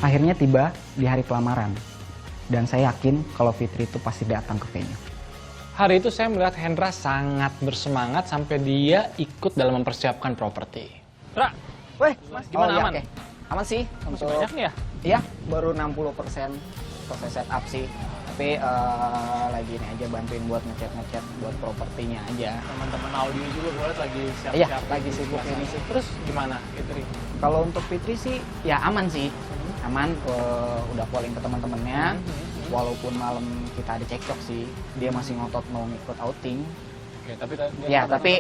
Akhirnya tiba di hari pelamaran. Dan saya yakin kalau Fitri itu pasti datang ke venue. Hari itu saya melihat Hendra sangat bersemangat sampai dia ikut dalam mempersiapkan properti. Ra, Weh, gimana, iya, aman? oke. Aman sih. Masih banyak nih ya? Iya, baru 60% selesai setup sih. Tapi lagi ini aja bantuin buat ngecat buat propertinya aja. Teman-teman audio juga gue lihat lagi siap-siap. Iya, lagi sibuk ini sih. Terus gimana, Fitri? Kalau untuk Fitri sih, ya aman sih. Aman, udah calling ke teman-temannya. Walaupun malam kita ada cekcok sih, dia masih ngotot mau ngikut outing. Oke, tapi Ya, tapi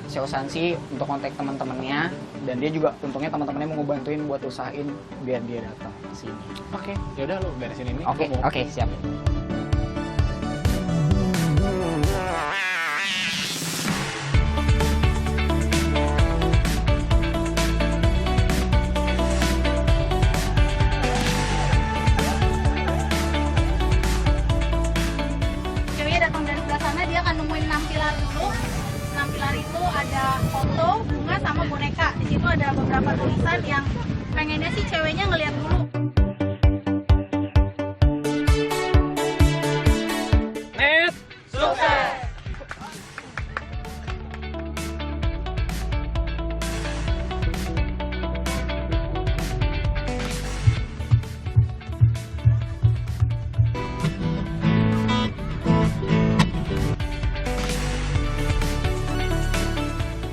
Siosan sih untuk kontak teman-temannya, dan dia juga untungnya teman-temannya mau ngebantuin buat usahain biar dia datang ke sini. Oke, yaudah lu beresin ini. Oke, siap. Ceweknya datang dari sebelah sana, dia akan nemuin 6 pilar dulu. 6 pilar itu ada foto, bunga, sama boneka. Di situ ada beberapa tulisan yang pengennya sih ceweknya ngeliat dulu. Net, sukses!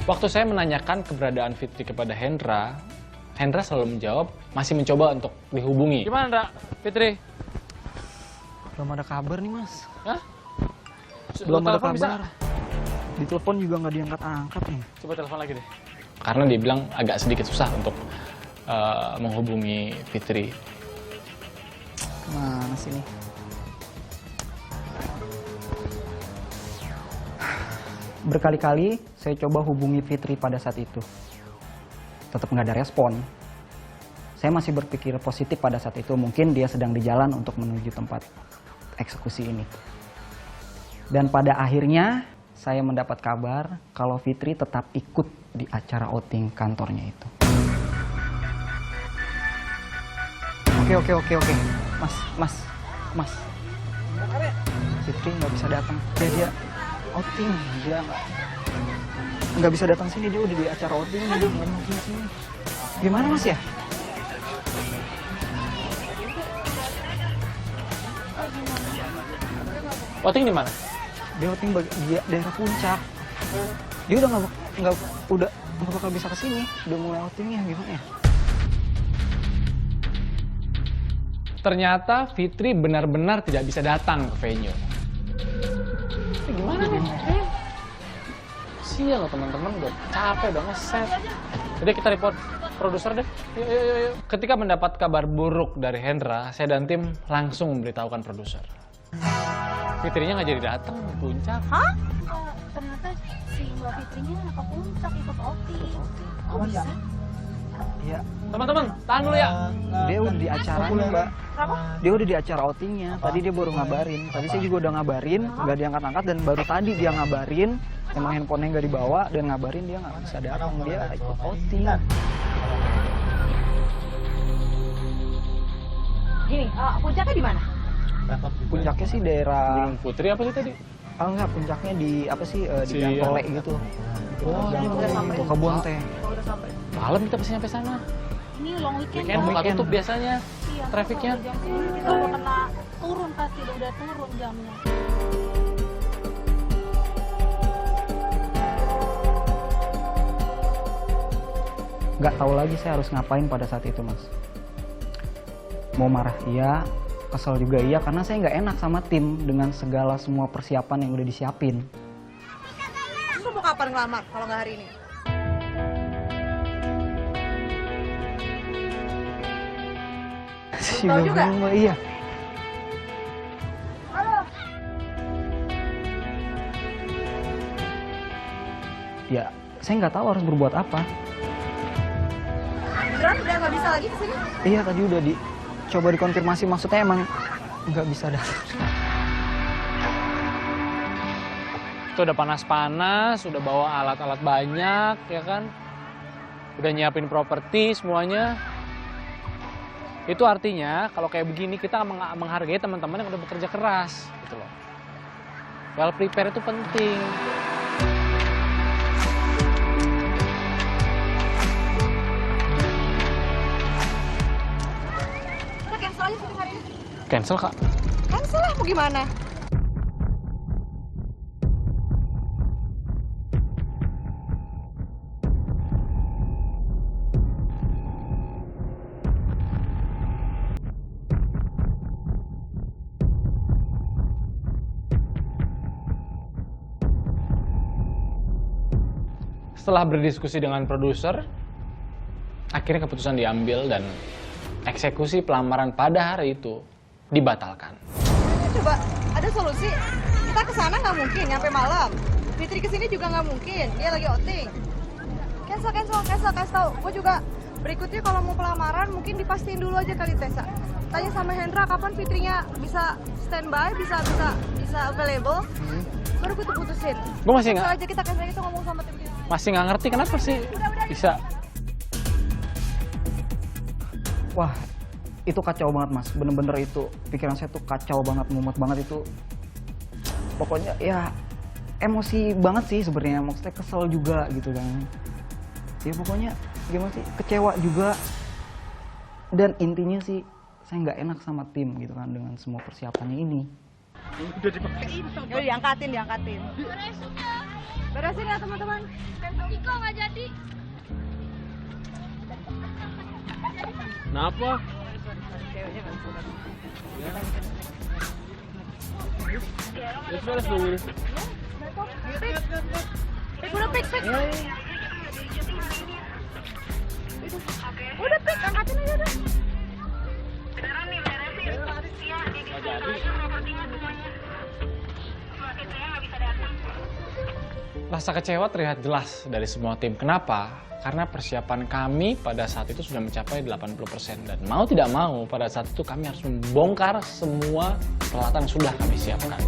Waktu saya menanyakan keberadaan Fitri kepada Hendra, Hendra selalu menjawab masih mencoba untuk dihubungi. Gimana, Hendra? Fitri? Belum ada kabar nih, Mas. Hah? Belum ada Telepon bisa? kabar. Di telepon juga nggak diangkat-angkat nih. Coba telepon lagi deh. Karena dia bilang agak sedikit susah untuk menghubungi Fitri. Mana sih nih? Berkali-kali saya coba hubungi Fitri pada saat itu. Tetap nggak ada respon. Saya masih berpikir positif pada saat itu. Mungkin dia sedang di jalan untuk menuju tempat eksekusi ini. Dan pada akhirnya saya mendapat kabar kalau Fitri tetap ikut di acara outing kantornya itu. Oke. Mas. Fitri nggak bisa datang. Dia outing, dia nggak bisa datang sini, dia udah di acara outing, nggak mungkin sini. Gimana Mas ya? Outing di mana? Dia outing di daerah puncak. Dia udah nggak bakal bisa kesini, udah mulai outingnya, gimana ya? Ternyata Fitri benar-benar tidak bisa datang ke venue. Gimana nih? Sial loh teman-teman, udah capek, udah ngeset. Jadi kita report produser deh. Yuk. Ketika mendapat kabar buruk dari Hendra, saya dan tim langsung memberitahukan produser. Fitrinya nggak jadi datang di puncak. Hah? Ternyata si Mbak Fitrinya ke puncak ikut outing. Oh bisa? Iya. Teman-teman, tahan dulu ya. Dia udah di acaranya, Mbak. Kenapa? Dia udah di acara outingnya. Tadi dia baru ngabarin. Tadi saya juga udah ngabarin, nggak diangkat-angkat, dan baru tadi dia ngabarin, emang handphonenya nggak dibawa, dan ngabarin dia nggak bisa datang, dia ikut outing. Gini, puncaknya di mana? Puncaknya sih daerah, Gunung Putri apa sih tadi? enggak, puncaknya di apa sih, di Si- Gantole gitu. Ke kebun teh. Kalau udah sampai. Malam kita pasti nyampe sana. Ini long weekend. Weekend buka weekend. tutup biasanya. Iya, Trafficnya. kalau jam segini kita udah kena turun pasti, udah turun jamnya. Nggak tahu lagi saya harus ngapain pada saat itu, Mas. Mau marah iya, kesel juga iya, karena saya nggak enak sama tim dengan segala semua persiapan yang udah disiapin. Lu mau kapan ngelamar kalau nggak hari ini? Si Tahu juga? Mbak, iya. Ya, saya nggak tahu harus berbuat apa. Beneran udah nggak bisa lagi kesini? Iya, tadi udah coba dikonfirmasi, maksudnya emang nggak bisa datang. Itu udah panas-panas, udah bawa alat-alat banyak, ya kan? Udah nyiapin properti semuanya. Itu artinya kalau kayak begini kita menghargai teman-teman yang udah bekerja keras gitu loh. Well prepare itu penting. Kita cancel aja syuting hari ini. Cancel Kak. Cancel lah, mau gimana? Setelah berdiskusi dengan produser, akhirnya keputusan diambil dan eksekusi pelamaran pada hari itu dibatalkan. Coba, ada solusi. Kita ke sana nggak mungkin, nyampe malam. Fitri kesini juga nggak mungkin, dia lagi outing. Cancel, kasih tau. Gue juga berikutnya kalau mau pelamaran mungkin dipastiin dulu aja kali Tessa. Tanya sama Hendra kapan Fitrinya bisa standby, bisa available. Baru gue tuh putusin. Gue masih Cancel nggak aja, kita cancel aja, ngomong sama tim. ngerti kenapa sih bisa. Wah, itu kacau banget mas, bener-bener itu pikiran saya tuh kacau banget, mumet banget itu. Pokoknya ya emosi banget sih sebenarnya, maksudnya kesel juga gitu kan. Ya pokoknya gimana sih, kecewa juga. Dan intinya sih saya nggak enak sama tim gitu kan dengan semua persiapannya ini. Udah diangkatin. Beresin ya teman-teman. Iko nggak jadi. Kenapa? Udah pik. Udah pik, angkatin aja udah. Rasa kecewa terlihat jelas dari semua tim. Kenapa? Karena persiapan kami pada saat itu sudah mencapai 80%. Dan mau tidak mau pada saat itu kami harus membongkar semua peralatan yang sudah kami siapkan.